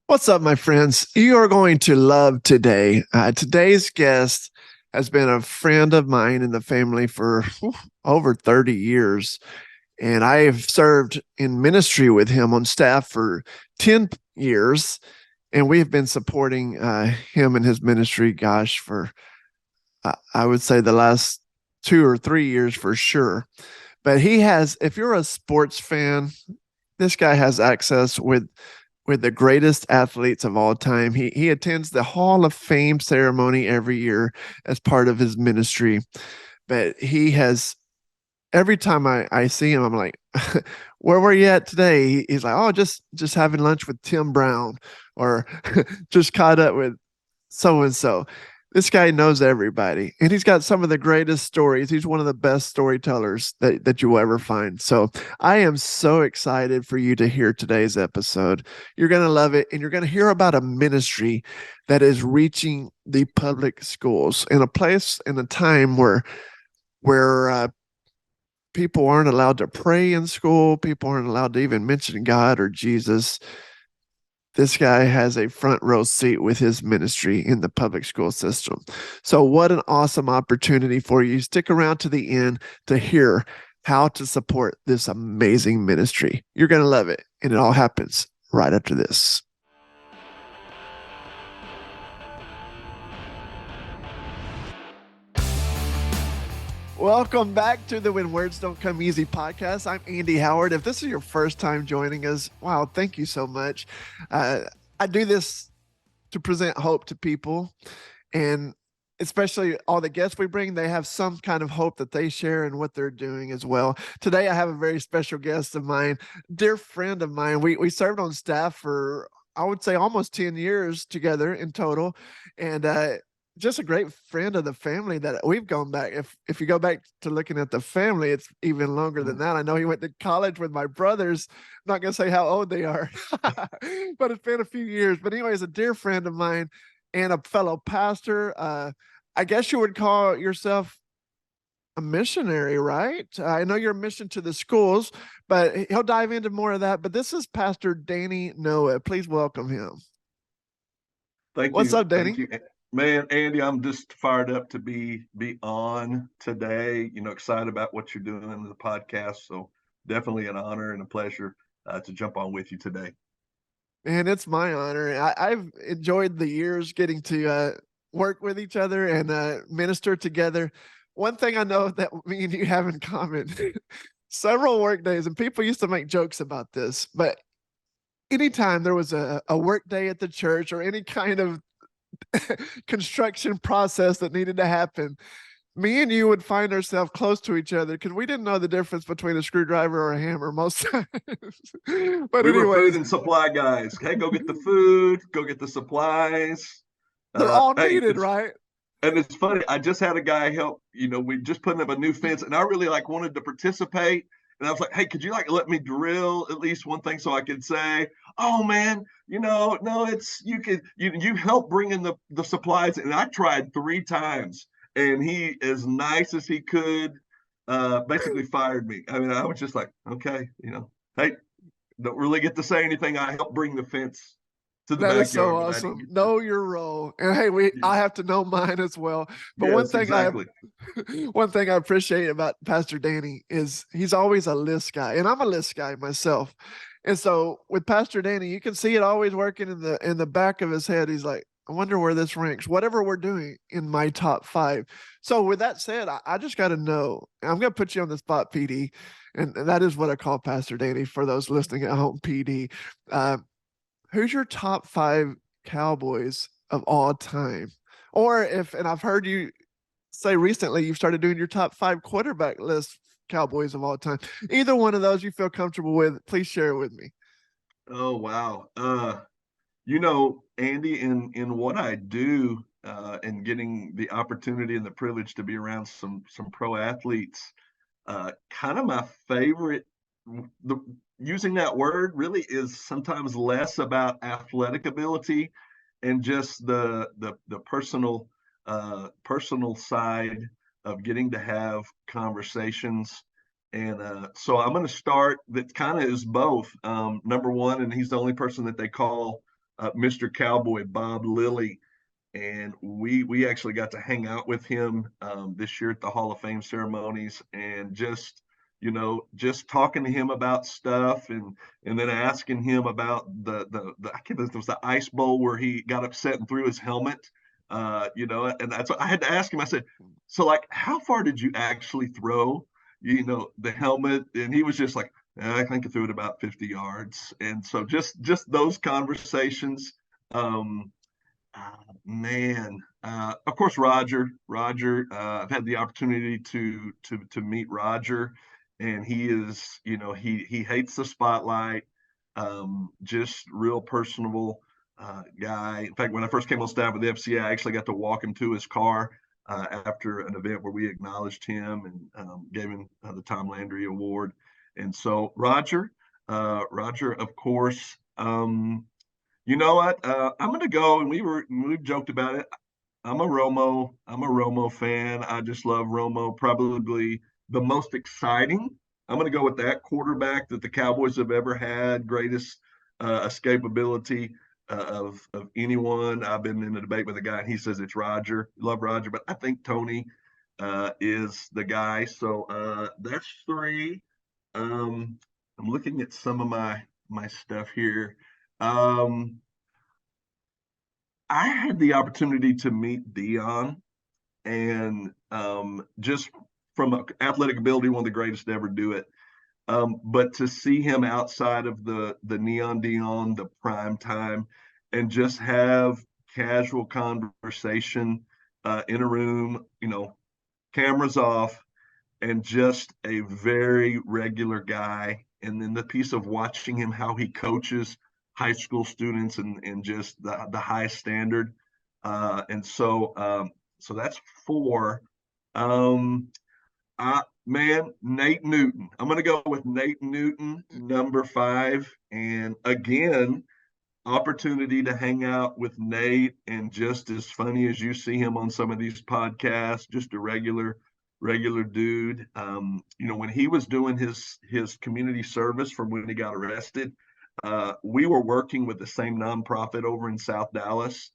What's up, my friends? You are going to love today. Today's guest has been a friend of mine in the family for over 30 years. And I have served in ministry with him on staff for 10 years. And we've been supporting him and his ministry, gosh, for I would say the last 2 or 3 years for sure. But he has, if you're a sports fan, this guy has access with the greatest athletes of all time. He attends the Hall of Fame ceremony every year as part of his ministry. But he has every time I see him, I'm like, where were you at today? He's like, oh, just having lunch with Tim Brown, or just caught up with so and so. This guy knows everybody, and he's got some of the greatest stories. He's one of the best storytellers that you will ever find. So I am so excited for you to hear today's episode. You're going to love it, and you're going to hear about a ministry that is reaching the public schools in a place in a time where people aren't allowed to pray in school. People aren't allowed to even mention God or Jesus. This guy has a front row seat with his ministry in the public school system. So, what an awesome opportunity for you. Stick around to the end to hear how to support this amazing ministry. You're going to love it. And it all happens right after this. Welcome back to the When Words Don't Come Easy podcast. I'm Andy Howard. If this is your first time joining us, wow, thank you so much. I do this to present hope to people, and especially all the guests we bring, they have some kind of hope that they share in what they're doing as well. Today, I have a very special guest of mine, dear friend of mine. We served on staff for, I would say, almost 10 years together in total. And just a great friend of the family that we've gone back. If you go back to looking at the family, it's even longer than that. I know he went to college with my brothers. I'm not gonna say how old they are, but it's been a few years. But anyways, a dear friend of mine and a fellow pastor. I guess you would call yourself a missionary, right? I know you're a mission to the schools, but he'll dive into more of that. But this is Pastor Danny Noah. Please welcome him. Thank What's you. up, Thank Danny? you. Man, Andy, I'm just fired up to be on today. Excited about what you're doing in the podcast. So definitely an honor and a pleasure to jump on with you today. And it's my honor. I've enjoyed the years getting to work with each other and minister together. One thing I know that me and you have in common, several work days, and people used to make jokes about this, but anytime there was a work day at the church or any kind of construction process that needed to happen, me and you would find ourselves close to each other because we didn't know the difference between a screwdriver or a hammer most times. But We were food anyways, and supply guys. Hey, go get the food, go get the supplies. they're all Hey, needed, right? it's funny. I just had a guy help. We just putting up a new fence, and I really wanted to participate. And I was like, "Hey, could you let me drill at least one thing so I could say, oh man, no, it's you help bring in the supplies." And I tried 3 times, and he, as nice as he could, basically fired me. I mean, I was just like, okay, hey, don't really get to say anything. I helped bring the fence to the That is so backyard, but I didn't awesome. get to. Know your role. And hey, we Yeah. I have to know mine as well. But Yes, exactly. one thing I appreciate about Pastor Danny is he's always a list guy. And I'm a list guy myself. And so with Pastor Danny, you can see it always working in the back of his head. He's like, I wonder where this ranks, whatever we're doing in my top five. So with that said, I just got to know. I'm going to put you on the spot, PD, and that is what I call Pastor Danny for those listening at home, PD. Who's your top five Cowboys of all time? Or if, and I've heard you say recently you've started doing your top five quarterback list Cowboys of all time. Either one of those you feel comfortable with, please share it with me. Oh wow. Andy, in what I do, and getting the opportunity and the privilege to be around some pro athletes, kind of my favorite. The Using that word really is sometimes less about athletic ability and just the personal side of getting to have conversations. And so I'm going to start that kind of is both. Number one, and he's the only person that they call Mr. Cowboy Bob Lilly, and we actually got to hang out with him this year at the Hall of Fame ceremonies, and just talking to him about stuff, and then asking him about the I can't remember if it was the ice bowl where he got upset and threw his helmet. And that's what I had to ask him. I said, so like, how far did you actually throw, the helmet? And he was just like, I think I threw it about 50 yards. And so just those conversations. Um, Man, of course, Roger. I've had the opportunity to meet Roger, and he is, he hates the spotlight. Just real personable guy. In fact, when I first came on staff with the FCA, I actually got to walk him to his car after an event where we acknowledged him and gave him the Tom Landry Award. And so, Roger, of course. You know what? I'm gonna go, and we joked about it. I'm a Romo fan. I just love Romo. Probably the most exciting. I'm gonna go with that quarterback that the Cowboys have ever had. Greatest escapability of anyone. I've been in a debate with a guy, and he says it's Roger. Love Roger, but I think Tony is the guy. So that's three. I'm looking at some of my stuff here. Um, I had the opportunity to meet Dion, and just from athletic ability, one of the greatest to ever do it. But to see him outside of the Neon Dion, the prime time, and just have casual conversation in a room, cameras off, and just a very regular guy. And then the piece of watching him, how he coaches high school students, and just the high standard. And so that's four. Um, Man, Nate Newton. I'm going to go with Nate Newton, number five. And again, opportunity to hang out with Nate, and just as funny as you see him on some of these podcasts, just a regular dude. When he was doing his community service from when he got arrested, we were working with the same nonprofit over in South Dallas.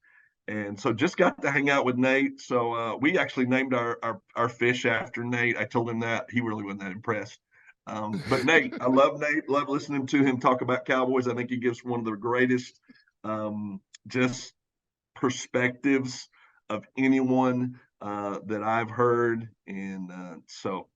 And so just got to hang out with Nate. So we actually named our fish after Nate. I told him that. He really wasn't that impressed. But Nate, I love Nate, love listening to him talk about Cowboys. I think he gives one of the greatest just perspectives of anyone that I've heard. And so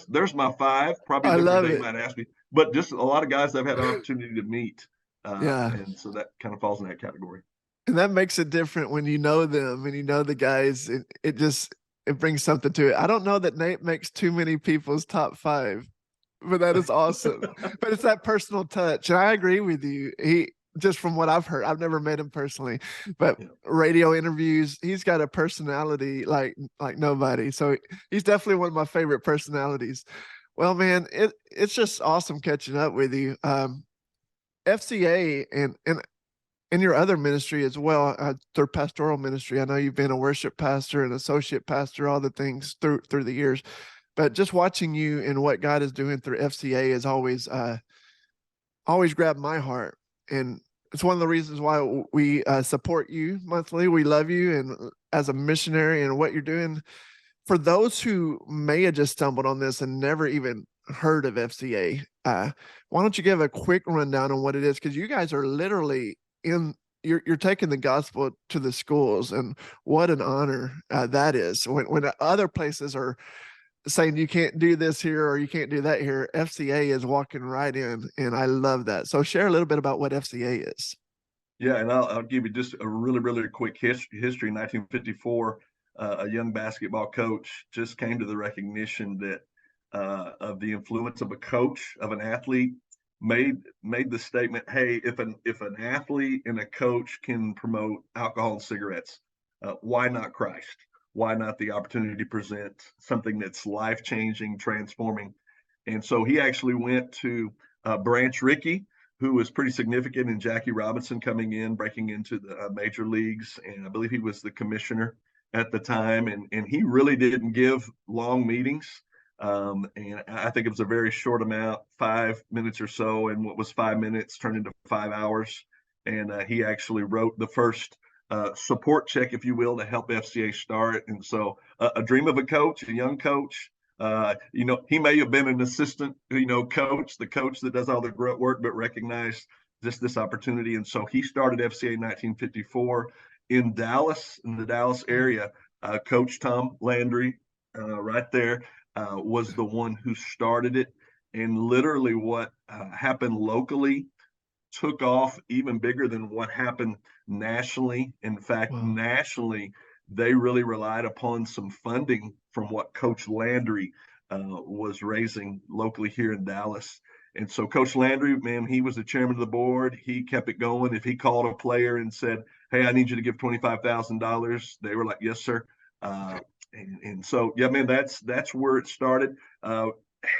there's my five. Probably I different love day it. might ask me, but just a lot of guys I've had an opportunity to meet. Yeah. And so that kind of falls in that category. And that makes it different when you know them and you know the guys. It just it brings something to it. I don't know that Nate makes too many people's top five, but that is awesome. But it's that personal touch. And I agree with you. He just from what I've heard, I've never met him personally, but Yeah. radio interviews, he's got a personality like nobody. So he's definitely one of my favorite personalities. Well, man, it's just awesome catching up with you. FCA and your other ministry as well, through pastoral ministry. I know you've been a worship pastor and associate pastor, all the things through the years. But just watching you and what God is doing through FCA is always grabbed my heart, and it's one of the reasons why we support you monthly. We love you, and as a missionary and what you're doing. For those who may have just stumbled on this and never even heard of FCA, why don't you give a quick rundown on what it is? Because you guys are literally you're taking the gospel to the schools, and what an honor that is. When other places are saying you can't do this here or you can't do that here, FCA is walking right in, and I love that. So share a little bit about what FCA is. Yeah, and I'll give you just a really quick history. In 1954, a young basketball coach just came to the recognition that of the influence of a coach, of an athlete, made the statement, "Hey, if an athlete and a coach can promote alcohol and cigarettes, why not Christ? Why not the opportunity to present something that's life changing, transforming?" And so he actually went to Branch Rickey, who was pretty significant, in Jackie Robinson coming in, breaking into the major leagues. And I believe he was the commissioner at the time. And he really didn't give long meetings. And I think it was a very short amount, 5 minutes or so. And what was 5 minutes turned into 5 hours. and he actually wrote the first support check, if you will, to help FCA start. And so, a dream of a coach, a young coach. He may have been an assistant, coach, the coach that does all the grunt work, but recognized just this opportunity. And so he started FCA in 1954 in Dallas, in the Dallas area. Coach Tom Landry, right there, was the one who started it. And literally, what happened locally took off even bigger than what happened nationally. In fact, Wow. nationally, they really relied upon some funding from what Coach Landry was raising locally here in Dallas. And so Coach Landry, man, he was the chairman of the board. He kept it going. If he called a player and said, "Hey, I need you to give $25,000," they were like, "Yes, sir." And so, yeah, man, that's where it started.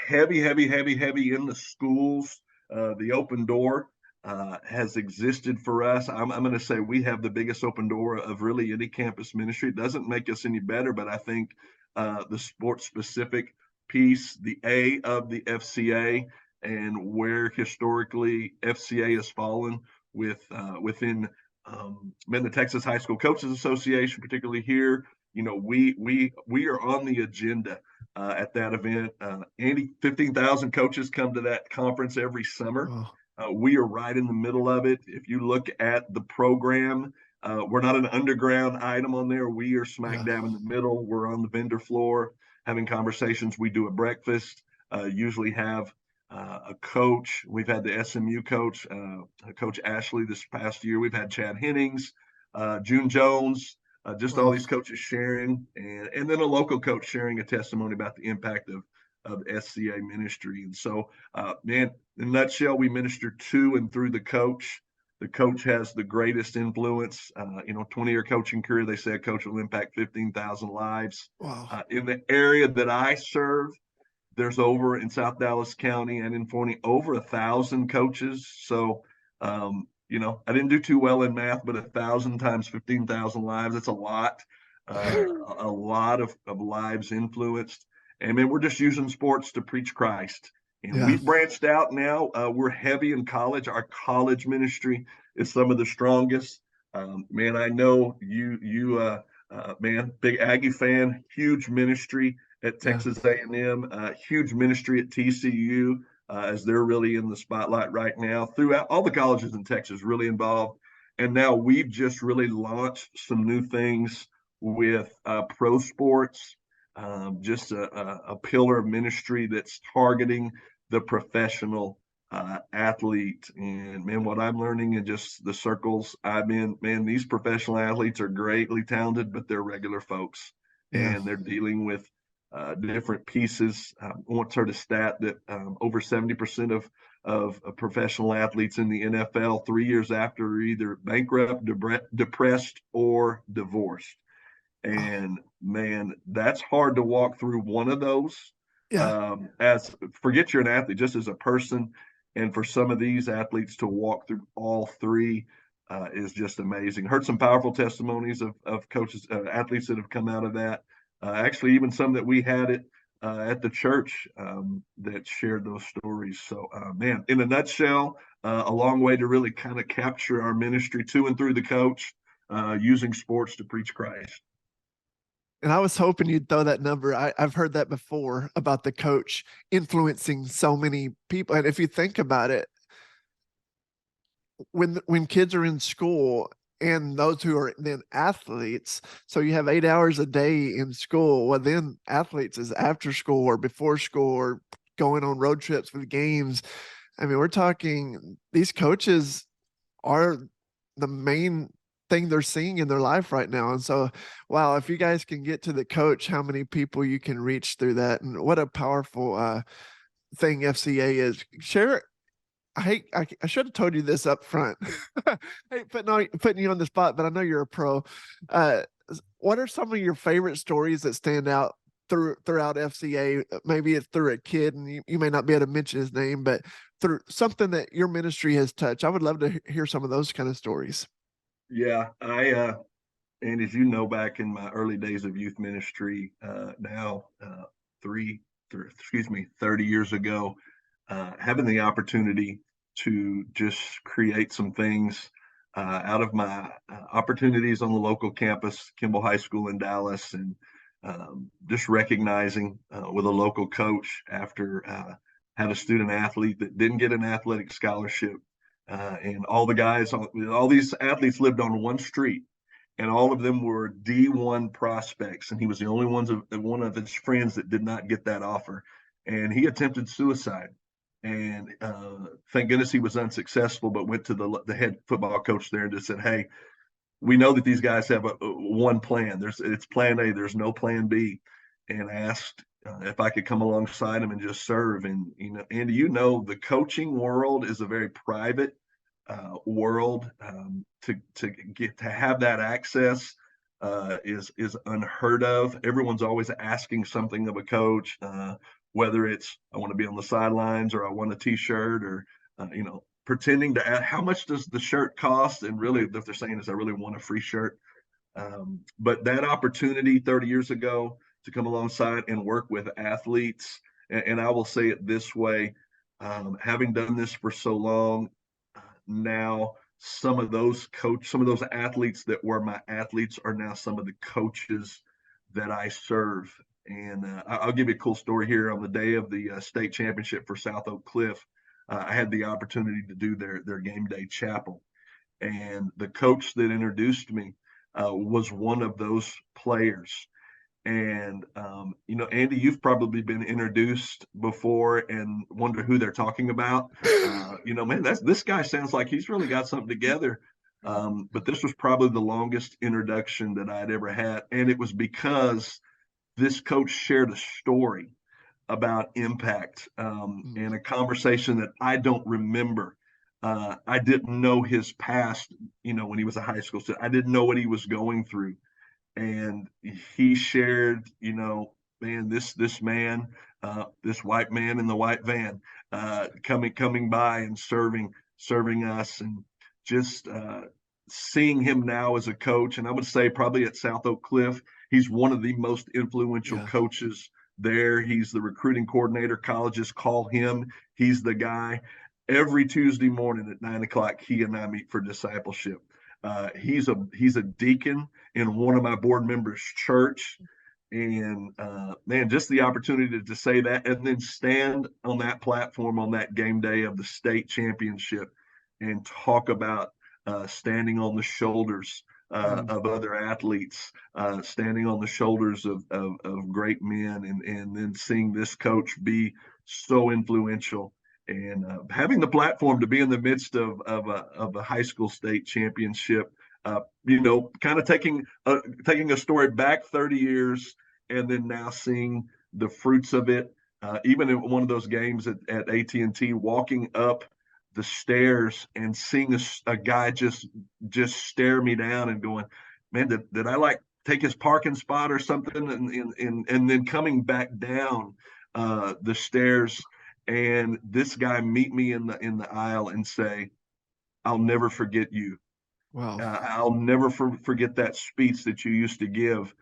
Heavy, heavy, heavy, heavy in the schools. The open door has existed for us. I'm going to say we have the biggest open door of really any campus ministry. It doesn't make us any better, but I think the sports specific piece, the A of the FCA, and where historically FCA has fallen within the Texas High School Coaches Association, particularly here. We are on the agenda at that event. Andy, 15,000 coaches come to that conference every summer. Wow. We are right in the middle of it. If you look at the program, we're not an underground item on there. We are smack dab in the middle. We're on the vendor floor having conversations. We do a breakfast, usually have a coach. We've had the SMU coach, Coach Ashley this past year. We've had Chad Hennings, June Jones, just all Wow. these coaches sharing, and then a local coach sharing a testimony about the impact of SCA ministry. And so, man, in a nutshell, we minister to and through the coach. The coach has the greatest influence. 20-year coaching career, they say a coach will impact 15,000 lives. Wow. In the area that I serve, there's over in South Dallas County and in Forney over 1,000 coaches. So, I didn't do too well in math, but 1,000 times 15,000 lives, that's a lot. A lot of lives influenced. And man, we're just using sports to preach Christ. And Yeah. we've branched out now. We're heavy in college. Our college ministry is some of the strongest. Man, I know man, big Aggie fan, huge ministry at Yeah. Texas A&M, huge ministry at TCU, as they're really in the spotlight right now. Throughout all the colleges in Texas, really involved. And now we've just really launched some new things with pro sports, just a pillar of ministry that's targeting the professional athlete. And man, what I'm learning in just the circles I'm in, man, these professional athletes are greatly talented, but they're regular folks, Yeah. and they're dealing with different pieces. I once heard a stat that over 70% of professional athletes in the NFL 3 years after are either bankrupt, depressed, or divorced. Wow. And man, that's hard to walk through one of those. Yeah. As forget you're an athlete, just as a person, and for some of these athletes to walk through all three is just amazing. Heard some powerful testimonies of coaches, athletes that have come out of that. Actually, even some that we had at the church that shared those stories. So, man, in a nutshell, a long way to really kind of capture our ministry to and through the coach, using sports to preach Christ. And I was hoping you'd throw that number. I've heard that before about the coach influencing so many people. And if you think about it, when kids are in school and those who are then athletes, so you have 8 hours a day in school. Well, then athletes is after school or before school or going on road trips for the games. I mean, we're talking these coaches are the main thing they're seeing in their life right now. And so, wow, if you guys can get to the coach, how many people you can reach through that, and what a powerful thing FCA is. Share. I should have told you this up front. Hey, putting you on the spot, but I know you're a pro. What are some of your favorite stories that stand out throughout FCA? Maybe it's through a kid, and you may not be able to mention his name, but through something that your ministry has touched. I would love to hear some of those kind of stories. Yeah, and as you know, back in my early days of youth ministry, now 30 years ago, having the opportunity to just create some things out of my opportunities on the local campus, Kimball High School in Dallas, and just recognizing with a local coach after had a student athlete that didn't get an athletic scholarship. And all the guys, all these athletes lived on one street, and all of them were D1 prospects. And he was the only one of his friends that did not get that offer. And he attempted suicide. And thank goodness he was unsuccessful, but went to the head football coach there and just said, "Hey, we know that these guys have one plan. It's plan A. There's no plan B." And asked if I could come alongside him and just serve. And Andy, the coaching world is a very private world. To get to have that access is unheard of. Everyone's always asking something of a coach, whether it's I want to be on the sidelines or I want a T-shirt or pretending to ask how much does the shirt cost, and really if they're saying is I really want a free shirt. But that opportunity 30 years ago to come alongside and work with athletes, and I will say it this way, having done this for so long, now some of those athletes that were my athletes are now some of the coaches that I serve. And I'll give you a cool story here. On the day of the state championship for South Oak Cliff, I had the opportunity to do their game day chapel, and the coach that introduced me was one of those players. And Andy, you've probably been introduced before and wonder who they're talking about. Man, this guy sounds like he's really got something together. But this was probably the longest introduction that I'd ever had, and it was because this coach shared a story about impact and a conversation that I don't remember. I didn't know his past, when he was a high school student. I didn't know what he was going through. And he shared, man, this man, this white man in the white van, coming by and serving us, and just seeing him now as a coach. And I would say probably at South Oak Cliff, he's one of the most influential coaches there. He's the recruiting coordinator. Colleges call him. He's the guy. Every Tuesday morning at 9:00, he and I meet for discipleship. He's a deacon in one of my board members' church. And man, just the opportunity to say that and then stand on that platform on that game day of the state championship and talk about standing on the shoulders of other athletes, standing on the shoulders of great men, and then seeing this coach be so influential, and having the platform to be in the midst of a high school state championship, kind of taking a story back 30 years, and then now seeing the fruits of it. Even in one of those games at AT&T, walking up the stairs and seeing a guy just stare me down and going, "Man, did I like take his parking spot or something?" And then coming back down the stairs, and this guy meet me in the aisle and say, "I'll never forget you. Wow. I'll never forget that speech that you used to give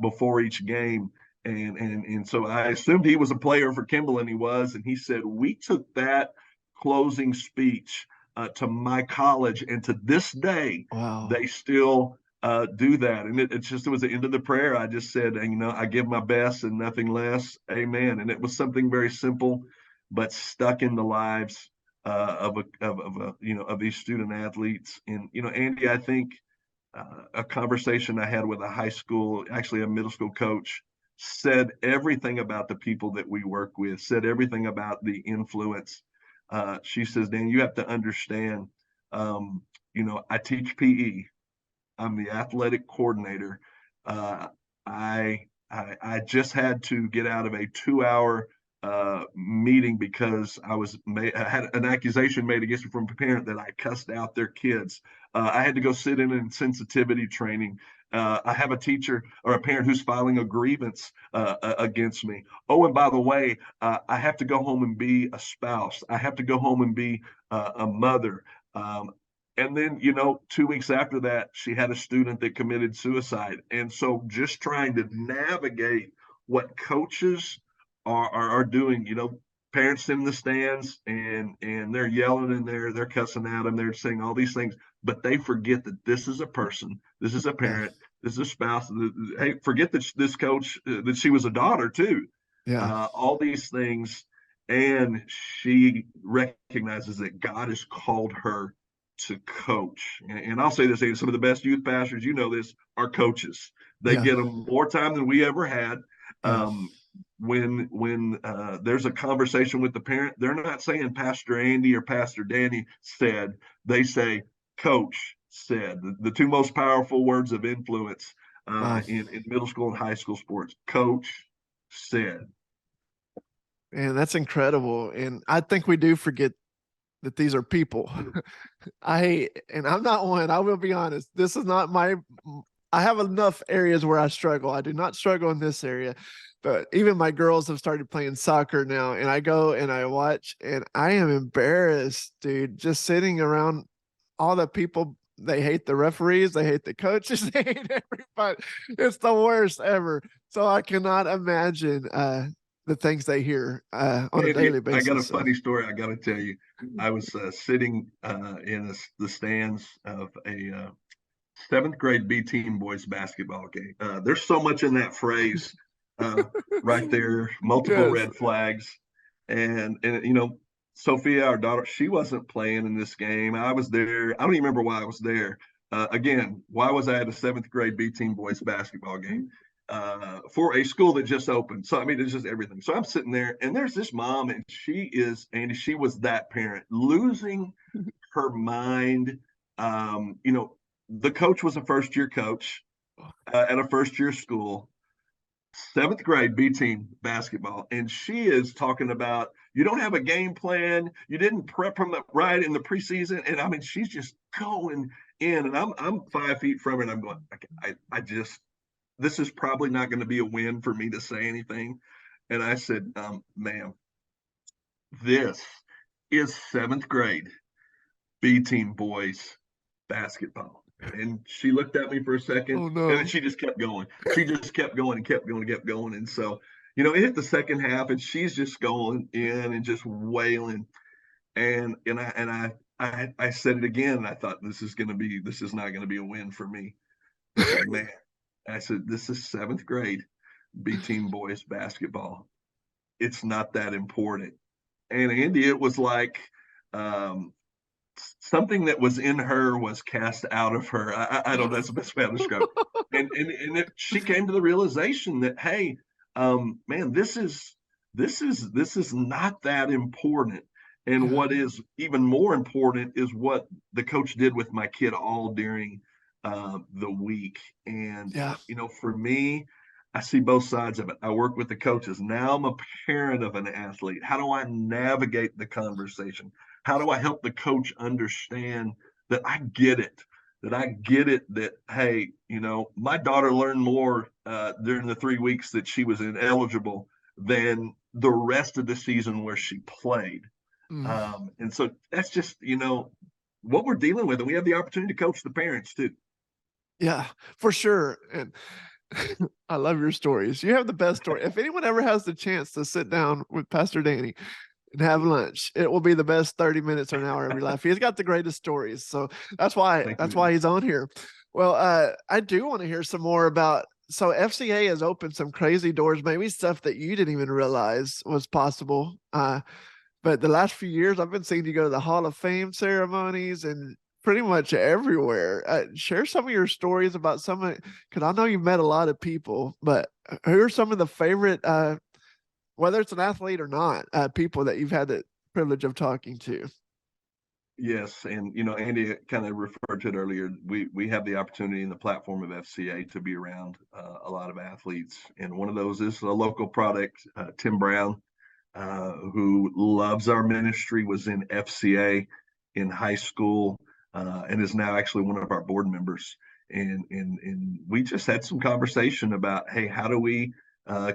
before each game." And so I assumed he was a player for Kimball, and he was. And he said, "We took that closing speech to my college, and to this day, they still do that." And it was the end of the prayer. I just said, "I give my best and nothing less. Amen." And it was something very simple, but stuck in the lives of these student athletes. And Andy, I think a conversation I had with a middle school coach, said everything about the people that we work with, said everything about the influence. She says, "Dan, you have to understand, I teach PE. I'm the athletic coordinator. I just had to get out of a 2-hour meeting because I had an accusation made against me from a parent that I cussed out their kids. I had to go sit in sensitivity training. I have a teacher or a parent who's filing a grievance against me. Oh, and by the way, I have to go home and be a spouse. I have to go home and be a mother." And then, 2 weeks after that, she had a student that committed suicide. And so just trying to navigate what coaches are doing, parents in the stands and they're yelling and they're cussing at them, they're saying all these things, but they forget that this is a person, this is a Yeah. parent, this is a spouse. Hey, forget that this coach, that she was a daughter too. Yeah. All these things, and she recognizes that God has called her to coach. And I'll say this: some of the best youth pastors, you know this, are coaches. They Yeah. get them more time than we ever had. Yeah. When there's a conversation with the parent, they're not saying Pastor Andy or Pastor Danny said. They say Coach said. The two most powerful words of influence Wow. in middle school and high school sports. Coach said. And that's incredible. And I think we do forget that these are people. And I'm not one, I will be honest. This is not I have enough areas where I struggle. I do not struggle in this area, but even my girls have started playing soccer now, and I go and I watch, and I am embarrassed, dude, just sitting around all the people. They hate the referees, they hate the coaches, they hate everybody. It's the worst ever. So I cannot imagine the things they hear on a daily I got a basis. So. funny story I got to tell you. I was sitting in the stands of a seventh grade B team boys basketball game. There's so much in that phrase uh, right there, multiple Yes. red flags. And you know, Sophia, our daughter, she wasn't playing in this game. I was there. I don't even remember why I was there. Again, why was I at a seventh grade B team boys basketball game? For a school that just opened. So I mean, it's just everything. So I'm sitting there, and there's this mom, and she is, Andy, she was that parent losing her mind. You know, the coach was a first year coach at a first year school, seventh grade B team basketball, and she is talking about you don't have a game plan, you didn't prep from the right in the preseason, and I mean she's just going in, and I'm 5 feet from her, and I'm going, I just this is probably not going to be a win for me to say anything, and I said, ma'am, this is seventh grade B team boys basketball. And she looked at me for a second, Oh and then no. she just kept going. She just kept going and kept going and kept going. And so, you know, it hit the second half, and she's just going in and just wailing. And I said it again. And I thought this is not gonna be a win for me. I said, man, I said this is seventh grade B team boys basketball. It's not that important. And Andy, it was like um, something that was in her was cast out of her. I don't know. That's the best way to describe it. She came to the realization that, hey, man, this is not that important. And Yeah. what is even more important is what the coach did with my kid all during the week. And Yeah. you know, for me, I see both sides of it. I work with the coaches. Now I'm a parent of an athlete. How do I navigate the conversation? How do I help the coach understand that I get it? That I get it that, hey, you know, my daughter learned more during the 3 weeks that she was ineligible than the rest of the season where she played. Mm. And so that's just, you know, what we're dealing with. And we have the opportunity to coach the parents too. Yeah, for sure. And I love your stories. You have the best story. If anyone ever has the chance to sit down with Pastor Danny and have lunch, it will be the best 30 minutes or an hour of your life. He's got the greatest stories. So that's why Thank that's you. why he's on here. Well, I do want to hear some more about, so FCA has opened some crazy doors, maybe stuff that you didn't even realize was possible. But the last few years, I've been seeing you go to the Hall of Fame ceremonies and pretty much everywhere. Share some of your stories about some of, because I know you've met a lot of people, but who are some of the favorite, whether it's an athlete or not, people that you've had the privilege of talking to? Yes, and you know, Andy kind of referred to it earlier. We have the opportunity in the platform of FCA to be around a lot of athletes, and one of those is a local product. Tim Brown, who loves our ministry, was in FCA in high school, and is now actually one of our board members. And we just had some conversation about, hey, how do we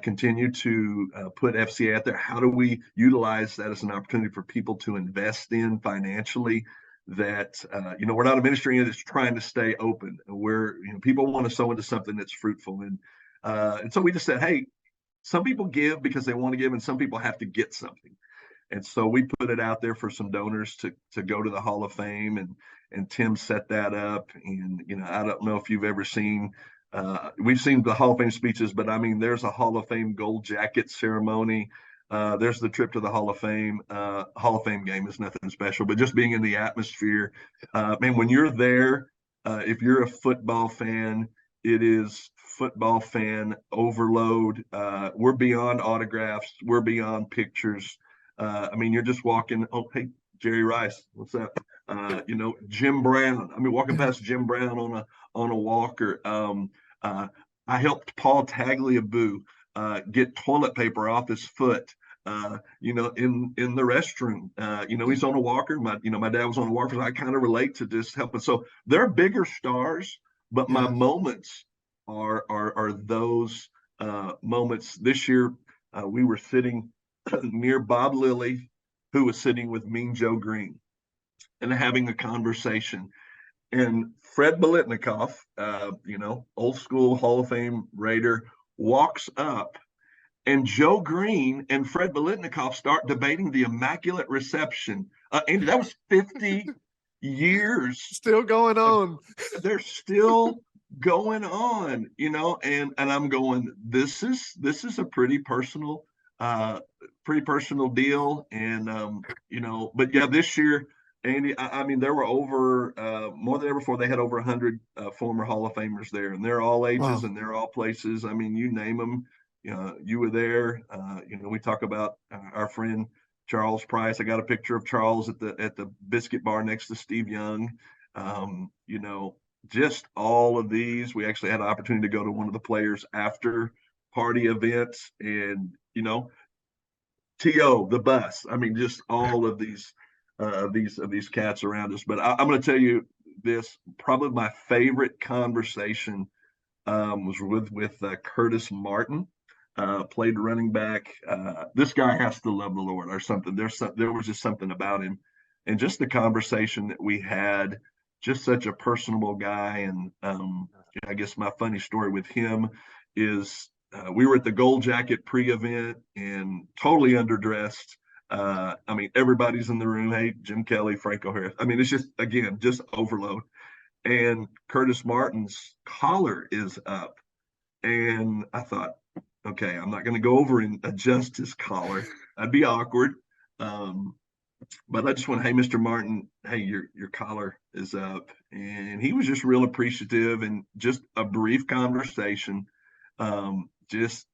continue to put FCA out there? How do we utilize that as an opportunity for people to invest in financially? That you know, we're not a ministry that's trying to stay open. We're, you know, people want to sow into something that's fruitful, and so we just said, hey, some people give because they want to give, and some people have to get something. And so we put it out there for some donors to go to the Hall of Fame, and Tim set that up. And I don't know if you've ever seen. We've seen the Hall of Fame speeches, but I mean, there's a Hall of Fame gold jacket ceremony. There's the trip to the Hall of Fame. Hall of Fame game is nothing special, but just being in the atmosphere, man, when you're there, if you're a football fan, it is football fan overload. We're beyond autographs. We're beyond pictures. I mean, you're just walking. Oh, hey, Jerry Rice, what's up? Jim Brown. I mean, walking past Jim Brown on a walker. I helped Paul Tagliabue get toilet paper off his foot. In the restroom. He's on a walker. My dad was on a walker. So I kind of relate to just helping. So they're bigger stars, but my moments are those moments. This year, we were sitting near Bob Lilly, who was sitting with Mean Joe Green, and having a conversation. And Fred Biletnikoff, old school Hall of Fame Raider, walks up, and Joe Green and Fred Biletnikoff start debating the Immaculate Reception. Andy, that was 50 years. Still going on. They're still going on, and I'm going, this is a pretty personal deal. And but yeah, this year, Andy, I mean, there were over more than ever before. They had over 100 former Hall of Famers there, and they're all ages. Wow. And they're all places. I mean, you name them, you were there. We talk about our friend Charles Price. I got a picture of Charles at the biscuit bar next to Steve Young. Just all of these. We actually had an opportunity to go to one of the players' after party events, and T.O. the bus. I mean, just all of these cats around us. But I'm going to tell you this. Probably my favorite conversation was with Curtis Martin. Played running back. This guy has to love the Lord or something. There was just something about him, and just the conversation that we had. Just such a personable guy. And I guess my funny story with him is we were at the Gold Jacket pre-event and totally underdressed. I mean, everybody's in the room. Hey, Jim Kelly, Franco Harris. I mean, it's just, again, just overload. And Curtis Martin's collar is up. And I thought, okay, I'm not going to go over and adjust his collar. That'd be awkward. But I just went, hey, Mr. Martin, hey, your collar is up. And he was just real appreciative, and just a brief conversation, just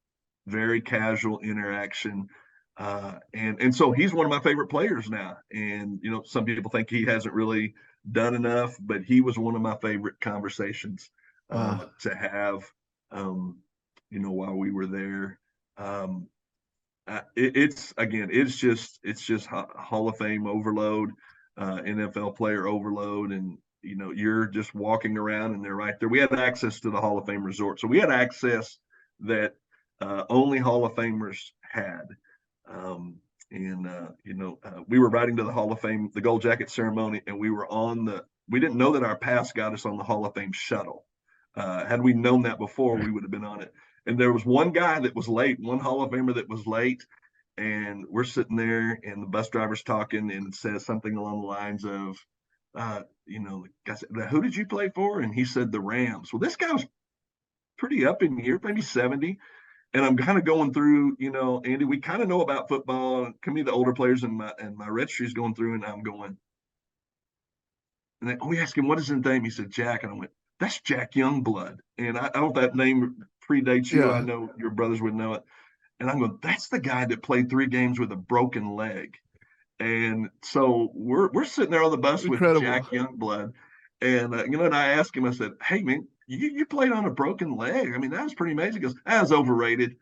very casual interaction. And so he's one of my favorite players now. And, some people think he hasn't really done enough, but he was one of my favorite conversations to have, while we were there. It's just Hall of Fame overload, NFL player overload. And, you're just walking around and they're right there. We had access to the Hall of Fame resort. So we had access that only Hall of Famers had. We were riding to the Hall of Fame, the Gold Jacket ceremony, and we didn't know that our pass got us on the Hall of Fame shuttle. Had we known that before, we would have been on it. And there was one guy that was late, one Hall of Famer that was late, and we're sitting there, and the bus driver's talking, and it says something along the lines of, the guy said, who did you play for? And he said the Rams. Well, this guy was pretty up in years, maybe 70. And I'm kind of going through, Andy, we kind of know about football. And to me, the older players and my registry is going through, and I'm going. And then we asked him, what is his name? He said, Jack. And I went, that's Jack Youngblood. And I don't know if that name predates you. Yeah. I know your brothers would know it. And I'm going, that's the guy that played 3 games with a broken leg. And so we're sitting there on the bus Incredible. With Jack Youngblood. And, and I asked him, I said, hey, man, you played on a broken leg. I mean, that was pretty amazing. He goes, that was overrated.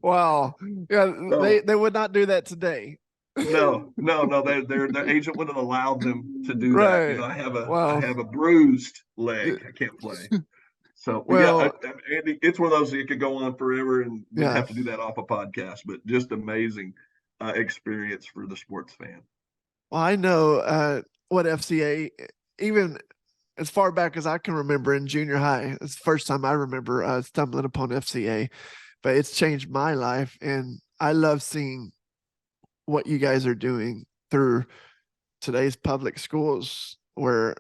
Wow. Yeah, so, they would not do that today. No. Their agent wouldn't have allowed them to do that. I have a bruised leg. I can't play. So Andy, it's one of those that could go on forever, and we have to do that off a podcast. But just amazing experience for the sports fan. Well, I know what FCA, even as far back as I can remember in junior high, it's the first time I remember stumbling upon FCA, but it's changed my life. And I love seeing what you guys are doing through today's public schools where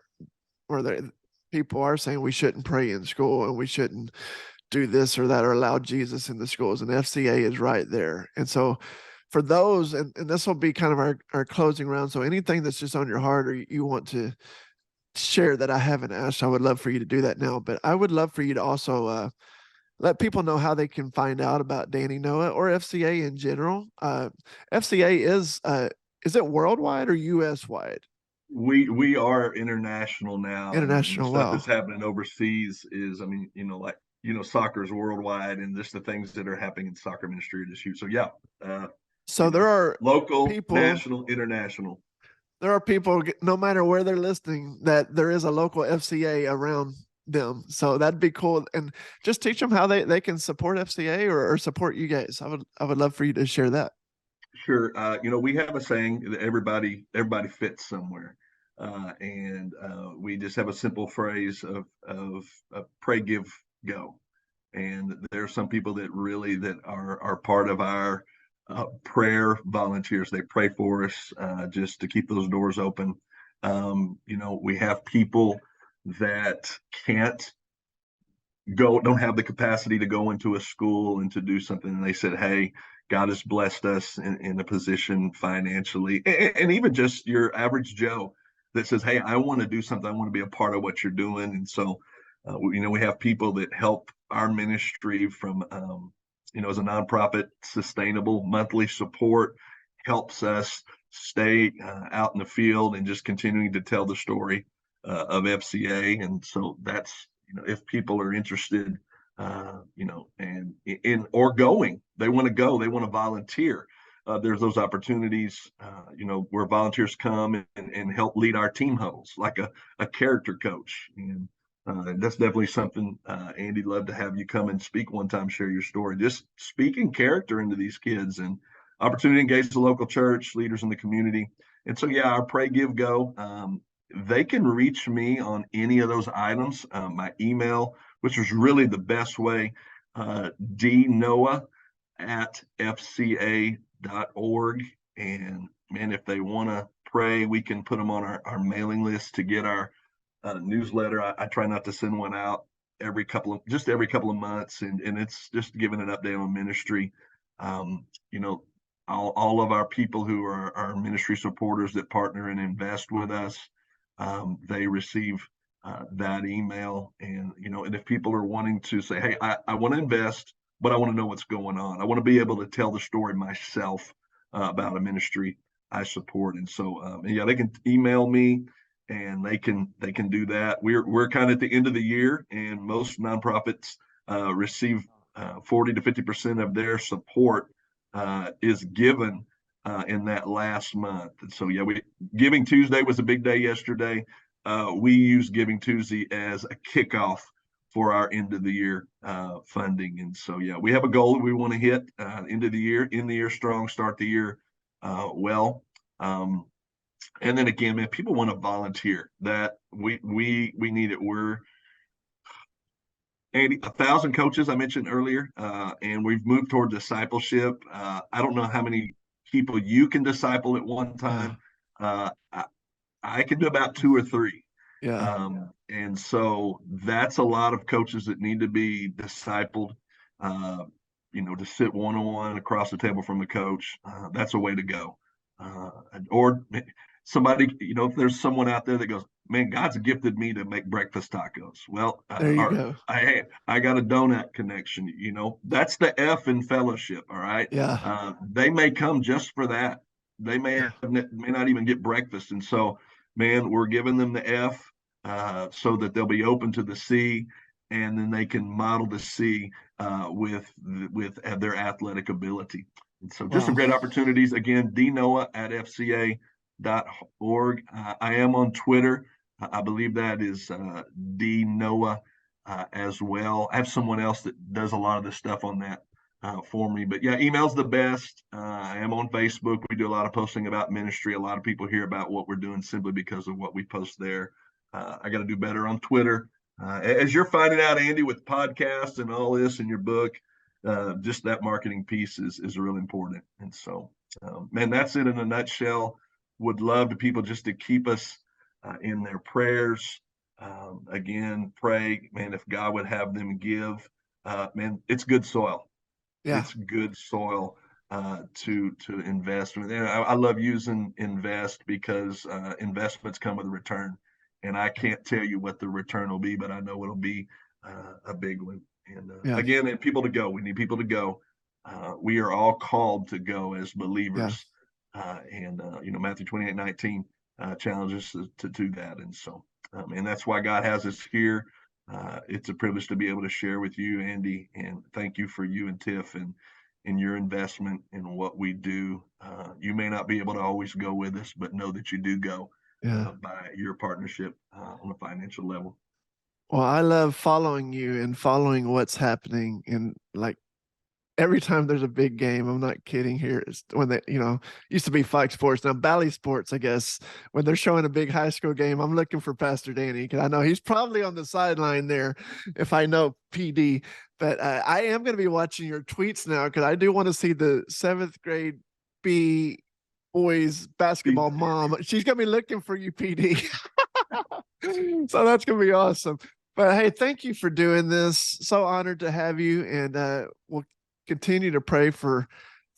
people are saying we shouldn't pray in school and we shouldn't do this or that or allow Jesus in the schools, and FCA is right there. And so for those, and this will be kind of our closing round. So anything that's just on your heart or you want to share that I haven't asked, I would love for you to do that now. But I would love for you to also let people know how they can find out about Danny Noah or FCA in general. FCA is it worldwide or US wide? We are international now, and the International. stuff Well, that's happening overseas is, I mean, like soccer is worldwide, and just the things that are happening in soccer ministry are just huge. So yeah, uh, so there are local, people national, international. there are people, no matter where they're listening, that there is a local FCA around them. So that'd be cool. And just teach them how they can support FCA or support you guys. I would love for you to share that. Sure. We have a saying that everybody fits somewhere. And we just have a simple phrase of pray, give, go. And there are some people that are part of our prayer volunteers. They pray for us just to keep those doors open. We have people that can't don't have the capacity to go into a school and to do something. And they said, hey, God has blessed us in a position financially, and even just your average Joe that says, hey, I want to do something. I want to be a part of what you're doing. And so, we have people that help our ministry from, as a nonprofit, sustainable monthly support helps us stay out in the field and just continuing to tell the story of FCA. And so that's, if people are interested, and or going, they want to go, they want to volunteer. There's those opportunities, where volunteers come and help lead our team huddles like a character coach. And that's definitely something, Andy, love to have you come and speak one time, share your story, just speaking character into these kids, and opportunity to engage the local church, leaders in the community. And so, yeah, our pray, give, go. They can reach me on any of those items. My email, which was really the best way, dnoah at fca.org. And man, if they want to pray, we can put them on our mailing list to get our newsletter. I try not to send one out every couple of months, and it's just giving an update on ministry. All of our people who are our ministry supporters that partner and invest with us, they receive that email. And if people are wanting to say, hey, I want to invest, but I want to know what's going on, I want to be able to tell the story myself about a ministry I support. And so, yeah, they can email me, and they can do that. We're kind of at the end of the year, and most nonprofits receive 40 to 50% of their support is given in that last month. And so, yeah, Giving Tuesday was a big day yesterday. We use Giving Tuesday as a kickoff for our end of the year funding. And so, yeah, we have a goal that we want to hit end the year strong, start the year well. And then again, man, people want to volunteer. That we need it. We're 1,000 coaches I mentioned earlier, and we've moved toward discipleship. I don't know how many people you can disciple at one time. I can do about 2 or 3. Yeah. And so that's a lot of coaches that need to be discipled. To sit one-on-one across the table from the coach, that's a way to go. Or somebody, if there's someone out there that goes, man, God's gifted me to make breakfast tacos. Well, There you go. I got a donut connection. That's the F in fellowship. All right. Yeah. They may come just for that. They may not even get breakfast. And so, man, we're giving them the F so that they'll be open to the C, and then they can model the C with their athletic ability. And so just some Wow. great opportunities. Again, dnoah at fca.org. I am on Twitter. I believe that is dnoah as well. I have someone else that does a lot of this stuff on that for me. But yeah, email's the best. I am on Facebook. We do a lot of posting about ministry. A lot of people hear about what we're doing simply because of what we post there. I got to do better on Twitter. As you're finding out, Andy, with podcasts and all this and your book, just that marketing piece is really important. And so, man, that's it in a nutshell. Would love to people just to keep us in their prayers. Again, pray, man, if God would have them give, man, it's good soil. Yeah. It's good soil to invest. And I love using invest because investments come with a return, and I can't tell you what the return will be, but I know it'll be a big one. And Yeah. again, and people to go. We need people to go. We are all called to go as Yeah. believers, and Matthew 28:19 challenges us to do that. And so, and that's why God has us here. It's a privilege to be able to share with you, Andy, and thank you for you and Tiff and your investment in what we do. You may not be able to always go with us, but know that you do go Yeah. by your partnership on a financial level. Well, I love following you and following what's happening. And like every time there's a big game, I'm not kidding here. It's when they, used to be Fox Sports, now Bally Sports, I guess, when they're showing a big high school game, I'm looking for Pastor Danny because I know he's probably on the sideline there if I know PD. But I am going to be watching your tweets now because I do want to see the 7th grade B boys basketball mom. She's going to be looking for you, PD. So that's going to be awesome. But hey, thank you for doing this. So honored to have you, and we'll continue to pray for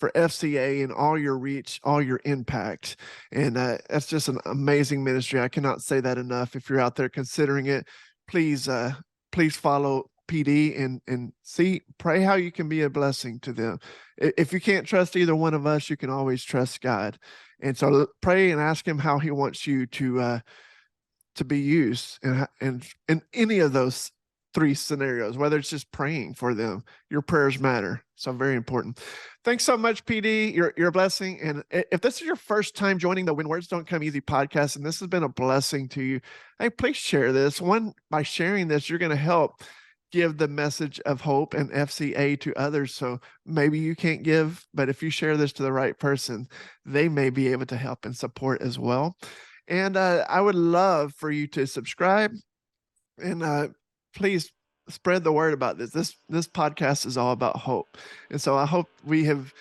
FCA and all your reach, all your impact. And that's just an amazing ministry. I cannot say that enough. If you're out there considering it, please follow PD and pray how you can be a blessing to them. If you can't trust either one of us, you can always trust God. And so pray and ask him how he wants you to be used and in any of those 3 scenarios, whether it's just praying for them. Your prayers matter. So very important. Thanks so much, PD. You're a blessing. And if this is your first time joining the When Words Don't Come Easy podcast, and this has been a blessing to you, hey, please share this. By sharing this, you're going to help give the message of hope and FCA to others. So maybe you can't give, but if you share this to the right person, they may be able to help and support as well. And I would love for you to subscribe and please spread the word about this. This podcast is all about hope. And so I hope we have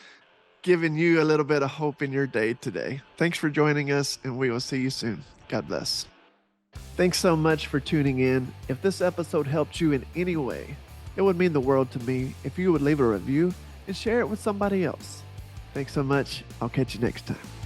given you a little bit of hope in your day today. Thanks for joining us, and we will see you soon. God bless. Thanks so much for tuning in. If this episode helped you in any way, it would mean the world to me if you would leave a review and share it with somebody else. Thanks so much. I'll catch you next time.